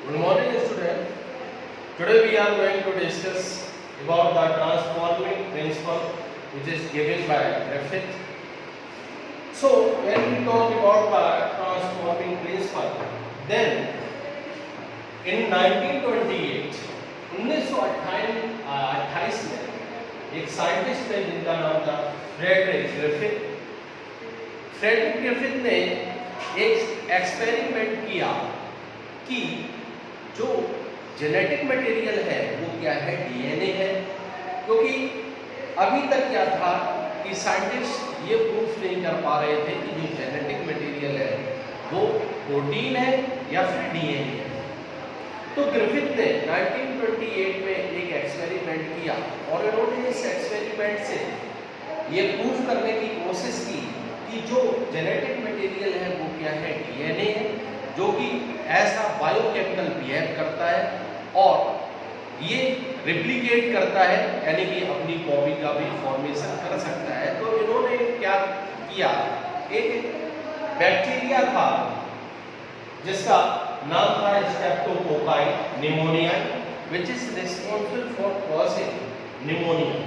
Good morning, student. Today we are going to discuss about the transforming principle which is given by Griffith. So when we talk about the transforming principle, then in 1928 1928 में एक scientist है जिनका नाम था Frederick Griffith ने एक experiment किया कि जो जेनेटिक मटेरियल है वो क्या है, डीएनए है। क्योंकि अभी तक क्या था कि साइंटिस्ट ये प्रूफ नहीं कर पा रहे थे कि जो जेनेटिक मटेरियल है वो प्रोटीन है या फिर डीएनए है। तो ग्रिफिथ ने 1928 में एक एक्सपेरिमेंट किया और इन्होंने इस एक्सपेरिमेंट से ये प्रूफ करने की कोशिश की कि जो जेनेटिक मटेरियल है वो क्या है, डीएनए है, जो कि ऐसा बायोकेमिकल बिहेव करता है और ये रिप्लिकेट करता है, यानी कि अपनी कॉपी का भी फॉर्मेशन कर सकता है। तो इन्होंने क्या किया, एक बैक्टीरिया था जिसका नाम था streptococci निमोनियाई which is responsible for causing pneumonia.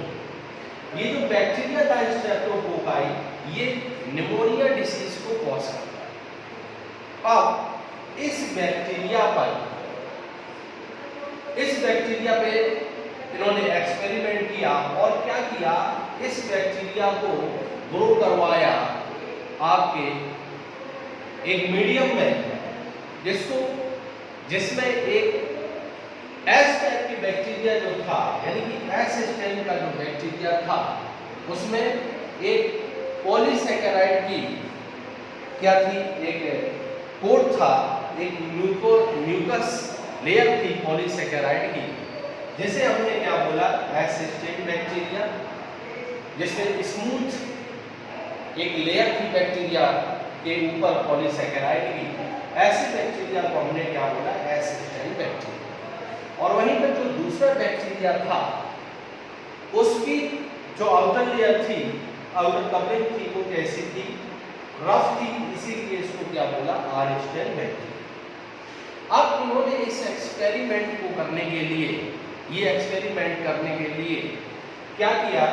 ये जो बैक्टीरिया था स्ट्रेप्टोकोकाई, ये निमोनिया डिसीज को कॉज करता है। अब इस बैक्टीरिया पे इन्होंने एक्सपेरिमेंट किया और क्या किया, इस बैक्टीरिया को ग्रो करवाया आपके एक मीडियम में जिसमें एक एस टाइप की बैक्टीरिया जो था, यानी कि एस स्ट्रेन का जो बैक्टीरिया था उसमें एक पॉलीसैकेराइड की क्या थी, एक कोट था, एक म्यूकस लेयर थी पॉलीसैकेराइड की, जिसे हमने क्या बोला, एस स्ट्रेन बैक्टीरिया, जिसमें स्मूथ एक लेयर थी बैक्टीरिया के ऊपर पॉलीसैकेराइड की। ऐसे बैक्टीरिया को हमने क्या बोला, एस स्ट्रेन बैक्टीरिया। और वहीं पर जो दूसरा बैक्टीरिया था उसकी जो आउटर लेयर थी, आउटर कवरिंग थी, वो कैसी थी, रफ थी, इसीलिए इसको क्या बोला, आर स्ट्रेन बैक्टीरिया। अब इन्होंने इस एक्सपेरिमेंट को करने के लिए, ये एक्सपेरिमेंट करने के लिए क्या किया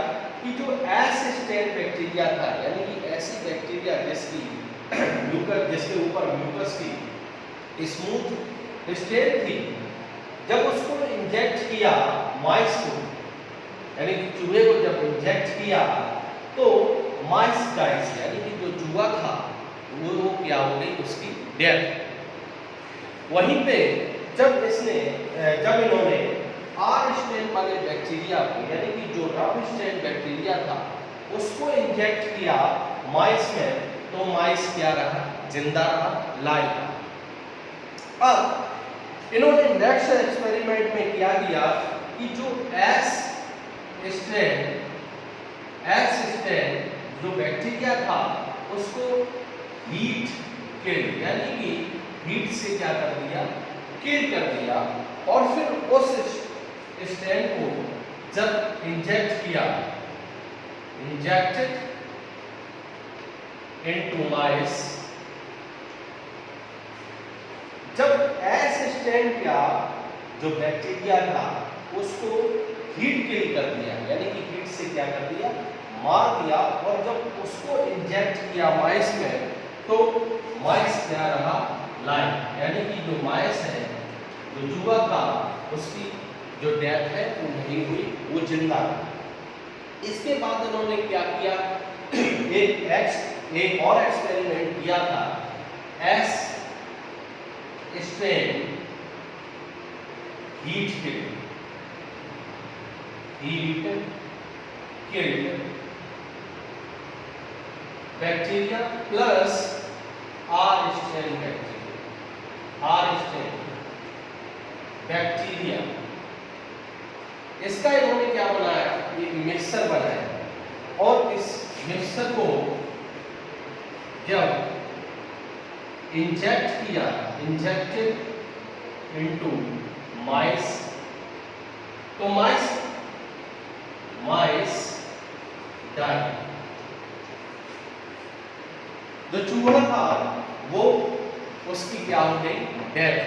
कि जो एस स्ट्रेन बैक्टीरिया था, यानी कि ऐसी बैक्टीरिया जिसके ऊपर म्यूकस की स्मूथ स्ट्रेन थी, जब उसको इंजेक्ट किया माइस को, यानी कि चूहे को जब इंजेक्ट किया तो माइस डाइस, यानी कि जो चूहा था वो क्या हो गई, उसकी डेथ। वहीं पे जब इन्होंने आर स्ट्रेन वाले बैक्टीरिया को, यानी कि जो रफ स्ट्रेन बैक्टीरिया था उसको इंजेक्ट किया माइस में, तो माइस क्या रहा, जिंदा रहा, लाइव रहा। अब इन्होंने नेक्स्ट एक्सपेरिमेंट में क्या किया कि जो एस स्ट्रेन जो बैक्टीरिया था उसको हीट किल, यानी कि हीट से क्या कर दिया, किल कर दिया। और फिर उस स्ट्रेन को जब इंजेक्ट किया, इंजेक्टेड इनटू माइस, जब एस स्ट्रेन का जो बैक्टीरिया था उसको हीट किल कर दिया, यानी कि हीट से क्या कर दिया, मार दिया। और जब उसको इंजेक्ट किया माइस में, तो माइस क्या रहा, लाइव, यानी कि जो माइस है, जो चूहा था, उसकी जो डेथ है वो नहीं हुई, वो जिंदा रहा। इसके बाद उन्होंने क्या किया, एक और एक्सपेरिमेंट किया था, S strain heat killed bacteria plus R strain bacteria. इसका इन्होंने क्या बनाया, एक मिक्सर बनाया और इस मिक्सर को जब इंजेक्टेड इनटू माइस, तो माइस डाई। जो चूहा था वो उसकी क्या हो गई, डेथ।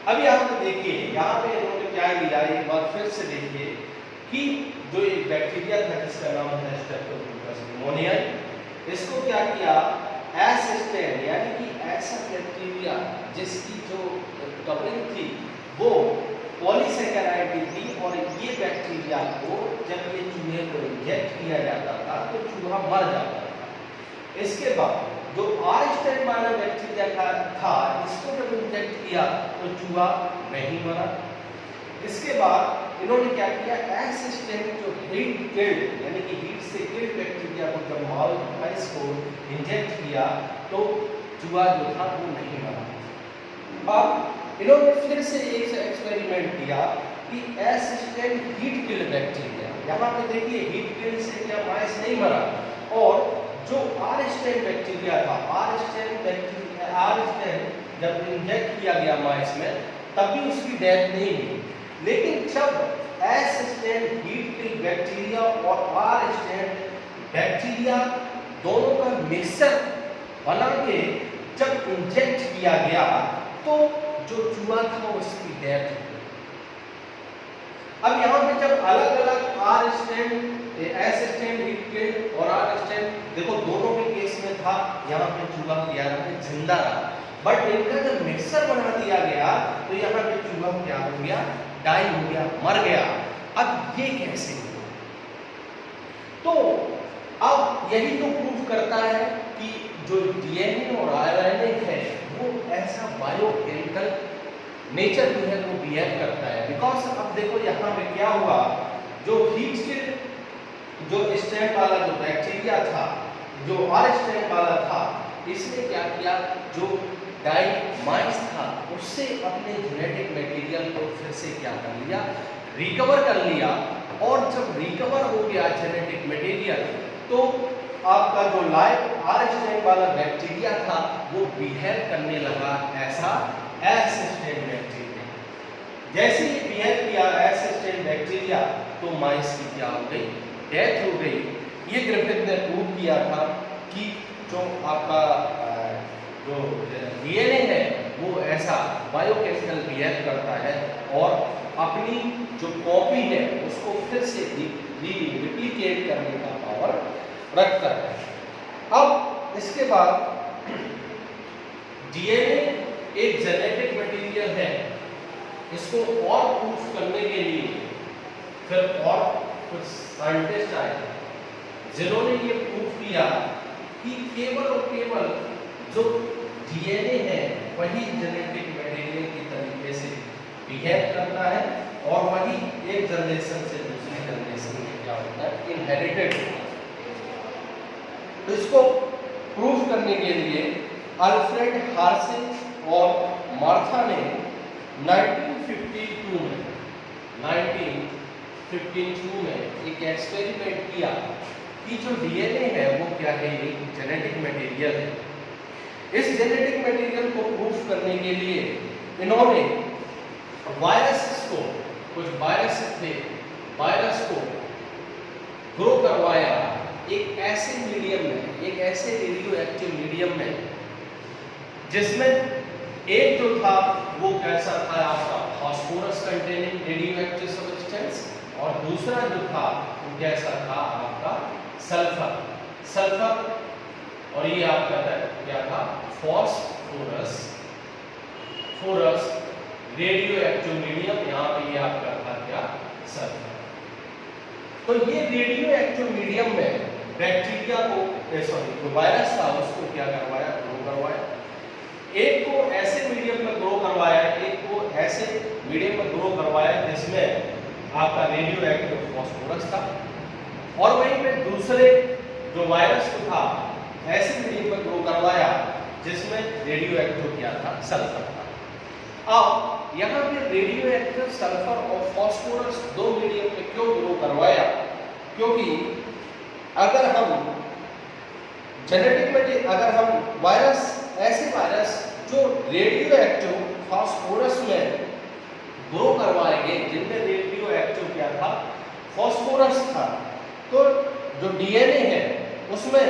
अब यहाँ पे देखिए, यहाँ पे इन्होंने क्या लिया, एक बार फिर से देखिए कि जो एक बैक्टीरिया था जिसका नाम था स्ट्रेप्टोकोकस निमोनियाई, इसको क्या किया, एस स्ट्रेन यानी कि ऐसा बैक्टीरिया जिसकी जो कवरिंग थी वो पॉलीसैकेराइड की थी, और ये बैक्टीरिया को जब ये चूहे को इंजेक्ट किया जाता था तो चूहा मर जाता था। इसके बाद जो आर स्ट्रेन वाला बैक्टीरिया था इसको जब इंजेक्ट किया तो चूहा नहीं मरा। इसके बाद इन्होंने क्या किया, एस स्ट्रेन जो हीट किल्ड यानी कि हीट से किल्ड बैक्टीरिया को जब माउस को इंजेक्ट किया तो चूहा जो था वो नहीं मरा। अब इन्होंने फिर से एक एक्सपेरिमेंट किया कि S strain heat killed bacteria, यहाँ पे देखिए हीट किल्ड से क्या माइस नहीं मरा, और जो आर स्ट्रेन बैक्टीरिया था, आर स्ट्रेन जब इंजेक्ट किया गया माइस में तभी उसकी डेथ नहीं हुई, लेकिन जब S strain heat killed bacteria और आर स्ट्रेन बैक्टीरिया दोनों का मिक्सर बना के जब इंजेक्ट किया गया तो जो चूहा था उसकी डेथ हो गई। अब यहाँ पे जब अलग अलग R strain, S strain heat killed और आर स्ट्रेन, देखो दोनों के केस में था, यहाँ पे चूहा क्या रहा, जिंदा रहा, बट इनका जब मिक्सर बना दिया गया तो यहाँ पे चूहा क्या हो गया, डाई हो गया, मर गया। अब ये कैसे हुआ? तो अब यही तो प्रूफ करता है कि जो डीएनए और आरएनए है वो ऐसा बायोकेमिकल नेचर जो है वो बिहेव करता है। बिकॉज अब देखो यहाँ पे क्या हुआ, जो हीट किल्ड जो स्ट्रेन वाला जो बैक्टीरिया था, जो आर स्ट्रेन वाला था, इसने क्या किया, जो डाई माइस था उससे अपने जेनेटिक मटेरियल को फिर से क्या कर लिया, रिकवर कर लिया, और जब रिकवर हो गया जेनेटिक मटेरियल तो आपका जो लाइव आर स्ट्रेन वाला बैक्टीरिया था वो बिहेव करने लगा ऐसा एस स्ट्रेन बैक्टीरिया। जैसे ही बिहेव किया एस स्ट्रेन बैक्टीरिया तो माइस की क्या हो गई, डेथ हो गई। ये ग्रिफिथ ने प्रूव किया था कि जो आपका जो डीएनए है वो ऐसा बायोकेमिकल बिहेव करता है और अपनी जो कॉपी है उसको फिर से रिप्लिकेट करने का पावर रखता है। अब इसके बाद डीएनए एक जेनेटिक मटेरियल है, इसको और प्रूफ करने के लिए फिर और कुछ साइंटिस्ट आए जिन्होंने ये प्रूफ किया कि केवल और केवल जो डीएनए है वही जेनेटिक मटेरियल की तरीके से बिहेव करता है और वही एक जनरेशन से दूसरी जनरेशन में क्या होता है, इनहेरिटेड होता है। तो इसको प्रूफ करने के लिए अल्फ्रेड हार्से और मार्था ने 1952 में एक एक्सपेरिमेंट किया कि जो डीएनए है वो क्या है, एक जेनेटिक मटेरियल है। इस जेनेटिक मटेरियल को प्रूफ करने के लिए इन्होंने वायरस को, कुछ वायरस थे, वायरस को ग्रो करवाया एक ऐसे मीडियम में, एक ऐसे रेडियो एक्टिव मीडियम में जिसमें एक जो था वो कैसा था आपका phosphorus containing radio active substance, और दूसरा जो था वो कैसा था आपका सल्फर, और ये आपका क्या था, फॉस्फोरस रेडियो एक्टिव मीडियम, यहाँ पे ये आपका था क्या, सल्फर। तो ये रेडियो एक्टिव मीडियम में बैक्टीरिया को, जो वायरस था उसको क्या करवाया, ग्रो करवाया। एक को ऐसे मीडियम में ग्रो करवाया, एक को ऐसे मीडियम में ग्रो करवाया जिसमें आपका रेडियो एक्टिव फॉस्फोरस था, और वहीं पे दूसरे जो वायरस को था ऐसे मीडियम में ग्रो करवाया जिसमें रेडियो एक्टिव क्या था, सल्फर था। अब यहाँ पे रेडियो एक्टिव सल्फर और फॉस्फोरस दो मीडियम में क्यों ग्रो करवाया, क्योंकि अगर हम जेनेटिक में, अगर हम वायरस, ऐसे वायरस जो रेडियो एक्टिव फॉस्फोरस में ग्रो करवाएंगे जिनमें रेडियो एक्टिव क्या था, फॉस्फोरस था, तो जो डीएनए है उसमें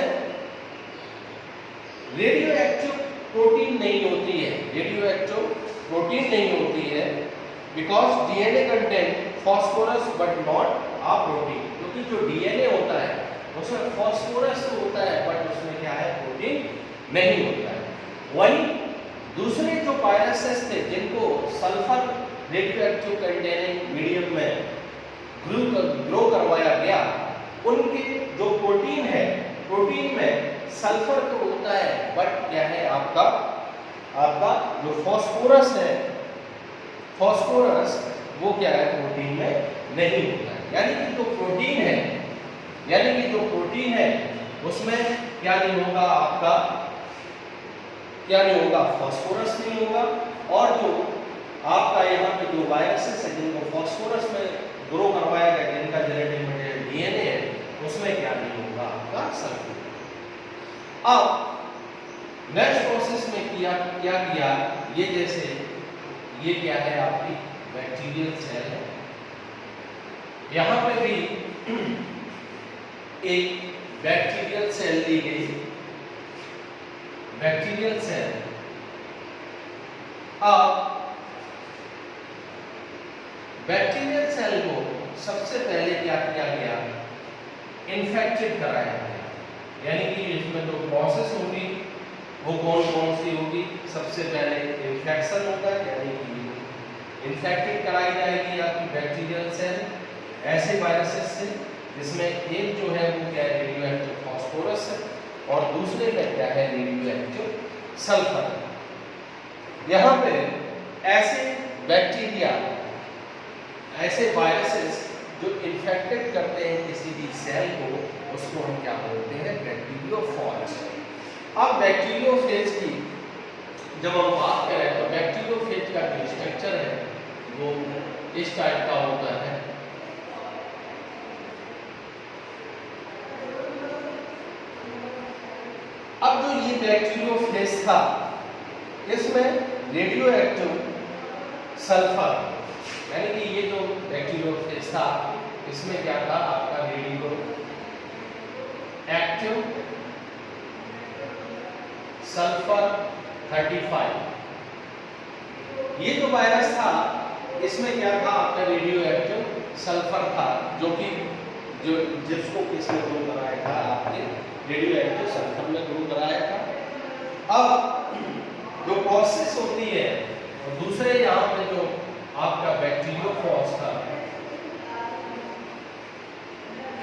रेडियो एक्टिव प्रोटीन नहीं होती है, रेडियो एक्टिव प्रोटीन नहीं होती है, because DNA contain phosphorus but not a protein, क्योंकि जो डीएनए होता है उसमें फॉस्फोरस तो होता है बट उसमें क्या है, प्रोटीन नहीं होता है। वही दूसरे जो वायरसेस थे जिनको सल्फर रेडियोएक्टिव कंटेनिंग मीडियम में ग्रो करवाया गया, उनके जो प्रोटीन है, प्रोटीन में सल्फर तो होता है बट क्या है, आपका जो फॉस्फोरस है, फॉस्फोरस वो क्या है, प्रोटीन में नहीं होता है। यानी कि जो प्रोटीन है उसमें क्या नहीं होगा, आपका क्या नहीं होगा, फॉस्फोरस नहीं होगा। और जो आपका यहाँ पे जो वायरसेस है जिनको फॉस्फोरस में ग्रो करवाया गया, जिनका जेनेटिक मटेरियल डीएनए है, उसमें क्या नहीं होगा, आपका सल्फर। अब नेक्स्ट प्रोसेस में क्या किया, ये जैसे ये क्या है, आपकी बैक्टीरियल सेल है। यहाँ पे भी एक बैक्टीरियल सेल ली गई, बैक्टीरियल सेल। अब बैक्टीरियल सेल को सबसे पहले क्या किया गया, इन्फेक्टेड कराया गया। यानी कि इसमें जो प्रोसेस होगी वो कौन कौन सी होगी, सबसे पहले इन्फेक्शन होगा, यानी कि इन्फेक्टेड कराई जाएगी आपकी बैक्टीरियल सेल ऐसे वायरसेस से जिसमें एक जो है वो क्या है, रेडियोएक्टिव फॉस्फोरस है और दूसरे में क्या है, रेडियोएक्टिव सल्फर। यहाँ पे ऐसे बैक्टीरिया, ऐसे वायरसेस जो इन्फेक्टेड करते हैं किसी भी सेल को, उसको हम क्या बोलते हैं, बैक्टीरियोफेज। अब बैक्टीरियोफेज की जब हम बात करें तो बैक्टीरियोफेज का जो स्ट्रक्चर है वो इस टाइप का होता है। अब जो ये बैक्टीरियोफेज था, इसमें रेडियोएक्टिव सल्फर, यानी कि ये जो बैक्टीरियोफेज था इसमें क्या था, आपका रेडियो एक्टिव सल्फर 35। ये जो वायरस था इसमें क्या था, आपका रेडियो एक्टिव सल्फर था, जो कि जिसको किसने ग्रो कराया था, आपके रेडियो एक्टिव सल्फर में ग्रो कराया था। अब जो प्रोसेस होती है, और दूसरे यहाँ पे जो आपका बैक्टीरियोफेज था,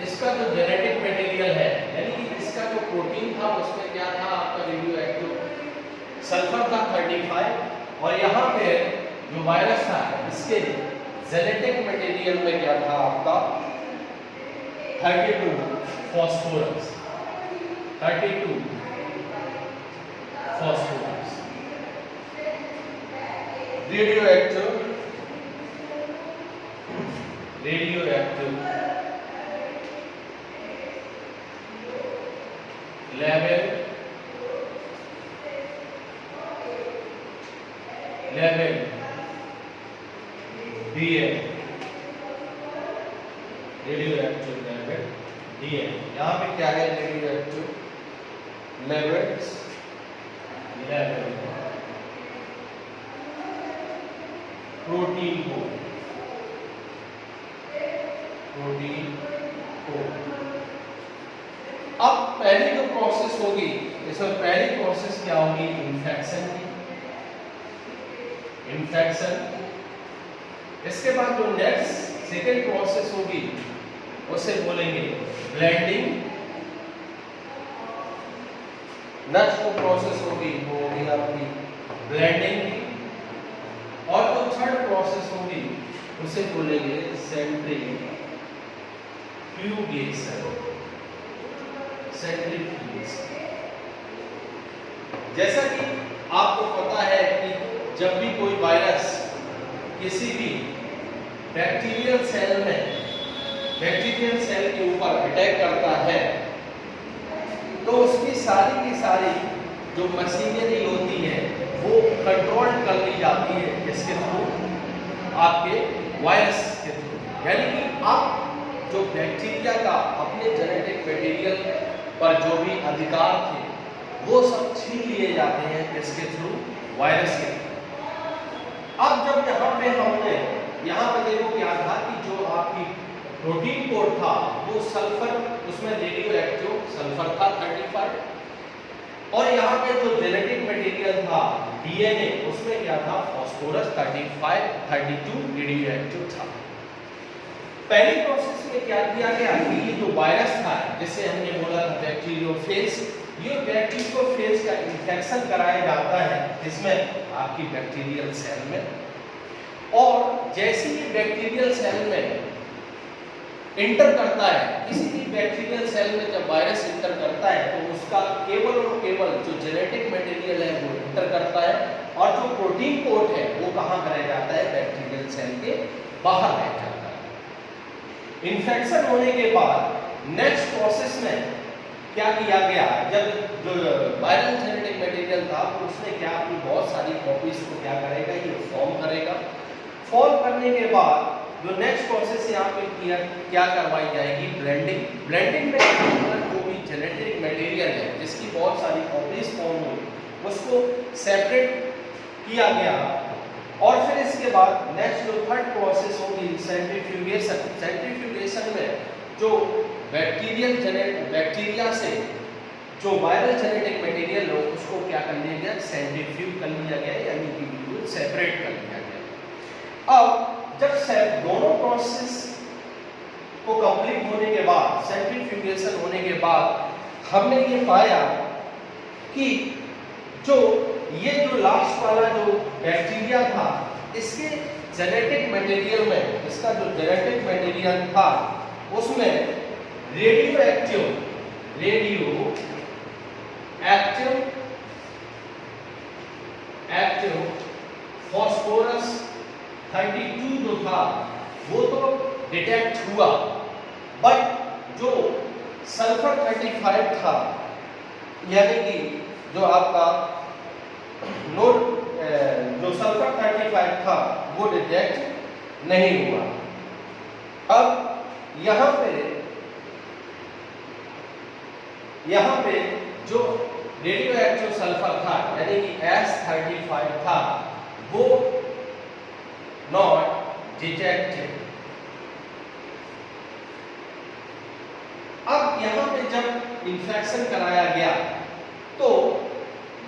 इसका जो जेनेटिक मटेरियल है, यानी कि इसका जो प्रोटीन था उसमें क्या था, आपका रेडियो एक्टिव सल्फर था 35, और यहाँ पे जो वायरस था इसके जेनेटिक मटेरियल में क्या था, आपका 32 phosphorus, 32 phosphorus radioactive level DNA, radioactive level DNA. यहाँ पे क्या है, रेडियोएक्टिव लेवल प्रोटीन को अब पहली जो प्रोसेस होगी, इसमें पहली प्रोसेस क्या होगी, इन्फेक्शन की, इन्फेक्शन। इसके बाद जो नेक्स्ट सेकेंड प्रोसेस होगी उसे बोलेंगे ब्लेंडिंग। नेक्स्ट जो प्रोसेस होगी वो होगी आपकी ब्लेंडिंग की, और जो थर्ड प्रोसेस होगी उसे बोलेंगे सेंट्रीफ्यूगेशन। जैसा कि आपको पता है कि जब भी कोई वायरस किसी भी बैक्टीरियल सेल के ऊपर अटैक करता है तो उसकी सारी की सारी जो मशीनरी होती है वो कंट्रोल कर ली जाती है, इसके थ्रू, आपके वायरस के थ्रू। यानी कि आप जो बैक्टीरिया का अपने जेनेटिक मटेरियल पर जो भी अधिकार थे वो सब छीन लिए जाते हैं, इसके थ्रू, वायरस के थ्रू। अब जब यहाँ यहाँ पे देखो क्या था कि जो आपकी प्रोटीन कोड था वो सल्फर, उसमें रेडियो एक्टिव सल्फर था 35, और यहाँ पे जो जेनेटिक मटेरियल था डीएनए, उसमें क्या था फास्फोरस 35 32 रेडियो एक्टिव था। पहली प्रोसेस में क्या किया गया कि ये जो वायरस था, जैसे हमने बोला था बैक्टीरियोफेज, ये बैक्टीरियोफेज का इन्फेक्शन कराया जाता है इसमें आपकी बैक्टीरियल सेल में, और जैसे ही बैक्टीरियल सेल में इंटर करता है, किसी भी बैक्टीरियल सेल में जब वायरस इंटर करता है तो उसका केवल और केवल जो जेनेटिक मटेरियल है वो इंटर करता है, और जो प्रोटीन कोड है वो कहाँ रह जाता है, बैक्टीरियल सेल के बाहर रह जाता है। इन्फेक्शन होने के बाद नेक्स्ट प्रोसेस में क्या किया गया, जब जो वायरल जेनेटिक मटेरियल था तो उसने क्या अपनी बहुत सारी कॉपीज को क्या करेगा, ये फॉर्म करेगा। फॉर्म करने के बाद जो नेक्स्ट प्रोसेस यहाँ पे क्या करवाई जाएगी, ब्लेंडिंग। ब्लेंडिंग में जो भी जेनेटिक मटेरियल है जिसकी बहुत सारी कॉपीज फॉर्म हुई, उसको सेपरेट किया गया, और फिर इसके बाद नेक्स्ट जो थर्ड प्रोसेस होगी सेंट्रीफ्यूगेशन। सेंट्रीफ्यूगेशन में जो बैक्टीरिया से जो वायरल जेनेटिक मटेरियल हो उसको क्या कर लिया गया, सेंट्रीफ्यूग कर लिया गया, यानी कि बिल्कुल सेपरेट कर लिया गया। अब जब दोनों प्रोसेस को कंप्लीट होने के बाद, सेंट्रीफ्यूगेशन होने के बाद, हमने ये पाया कि जो लास्ट वाला जो बैक्टीरिया था, इसके जेनेटिक मटेरियल में, इसका जो जेनेटिक मटेरियल था उसमें रेडियो एक्टिव फास्फोरस 32 जो था वो तो डिटेक्ट हुआ, बट जो सल्फर 35 था, यानी कि जो आपका जो सल्फर 35 था वो डिटेक्ट नहीं हुआ। अब यहाँ पे जो रेडियो एक्टिव सल्फर था, यानी कि S35 था, वो नॉट डिटेक्टेड। अब यहाँ पे जब इन्फेक्शन कराया गया तो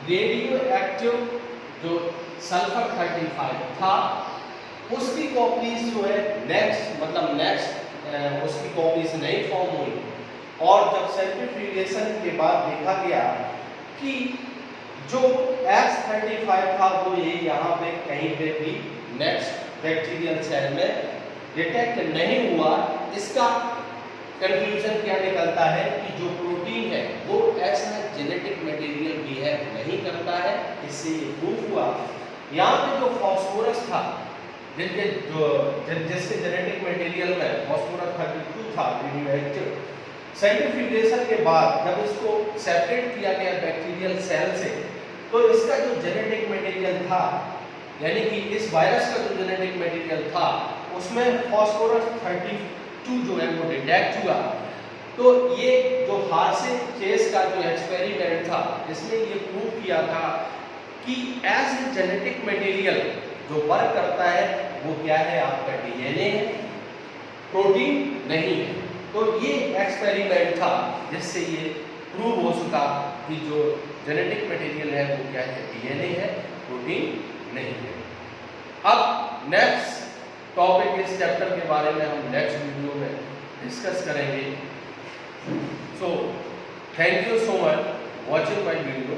रेडियो एक्टिव जो सल्फर 35 था उसकी कॉपीज जो है नेक्स्ट उसकी कॉपीज नहीं फॉर्म हुई, और जब सेंट्रीफ्यूगेशन के बाद देखा गया कि जो S35 था वो ये यहाँ पे कहीं पे भी नेक्स्ट बैक्टीरियल सेल में डिटेक्ट नहीं हुआ। इसका कंक्लूजन क्या निकलता है कि जो प्रोटीन है वो ऐसा जेनेटिक मटेरियल बिहेव नहीं करता है, इससे ये प्रूफ हुआ। यहाँ पे जो फास्फोरस था, जिसके जेनेटिक मटेरियल में फास्फोरस 32 था रेडियोएक्टिव, सेंट्रीफ्यूगेशन के बाद जब इसको सेपरेट किया गया बैक्टीरियल सेल से, तो इसका जो जेनेटिक मटेरियल था, यानी कि इस वायरस का जो जेनेटिक मटेरियल था उसमें फास्फोरस 32 जो है वो डिटेक्ट हुआ। तो ये जो हार्से चेस का जो एक्सपेरिमेंट था, इसने ये प्रूव किया था कि एज ए जेनेटिक मटेरियल जो वर्क करता है वो क्या है, आपका डीएनए है, प्रोटीन नहीं है। तो ये एक्सपेरिमेंट था जिससे ये प्रूव हो सका कि जो जेनेटिक मटेरियल है वो क्या है, डीएनए है, प्रोटीन नहीं है। अब नेक्स्ट टॉपिक, इस चैप्टर के बारे में हम नेक्स्ट वीडियो में डिस्कस करेंगे। So thank you so much watching my video.